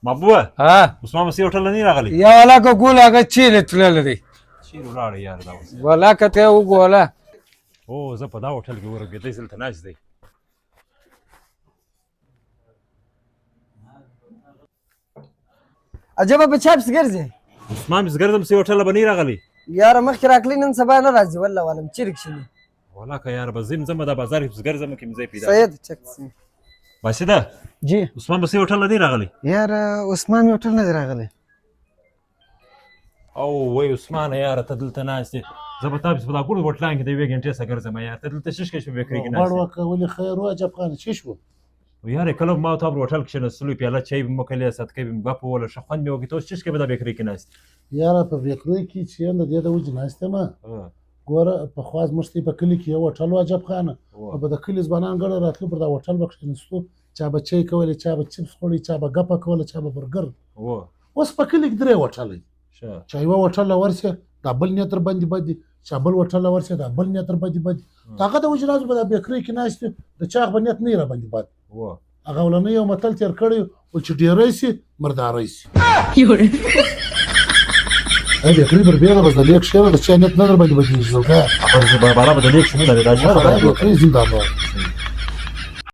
محبوبه ها عثمان مسیح هوټل نه راغلی یا ولاکه ګول هغه چیرې تللی دی چیرې ولاړی یار دا اوس ولاکه ته یې وګوله او زه په دا هوټل کې ورګېدی دلته ناست دی عجبه په چا پسې ګرځې عثمان بس ګرځم مسیح هوټل به نه راغلی یاره مخکې راکلی نن سبا نه راځي والله والم چیرې کښېني ولاکه یار به ځم دا بازار کې بس ګرځم کې مې ځای پیدا سید چک سي باسده جی عثمان مسیح هوټل نه دی راغلی یاره عثمان هوټل نه دی راغلی او وای عثمان یار ته دلته ناست یې زه به تا پسې په دا ګوړ هوټلان کې د یوې غنټې څخه ګرځم یار ته دلته شش کې بیکري کې ناست غوړ وکه ولې خیر و عجب خان څه شو یار کله ما ته په هوټل کې کښېنستلو پیاله چای به مو کلې صدقې به مې ګپ ووله ښه خوند مې وکړ ته اوس شش کې به دا بیکري کې ناست یاره په بیکرۍ کې چې یم د دې د وجې ناست یم ګوره پخوا زموږ ته په کلي کې یو هوټل و عجب خانه او به د کلي ځوانان ګڼه راتلو پر دا هوټل به کښېنستو چا به چای کولې چا به چپس خوړی چا به ګپه کوله چا به برګر اوس په کلي کې درې هوټل دي چې یوه هوټل ورسې دا بل نیت در باندې بد دي چې بل هوټل ورسې دا بل نیت در باندې بد دي د هغه د وجې راځو به دا بیکرۍ کې ناست یو د چا به نیت نه یې را باندې بد هغه ولنی یو متل تېر کړی و چې ډېری سي مرداری سي بیکرۍ پر بېغه بس د لیک شعر د چا نیت نه در باندې بدېږي زلګا خبر زه بارا به د لیک شنو دا بیکرۍ زنده‌باد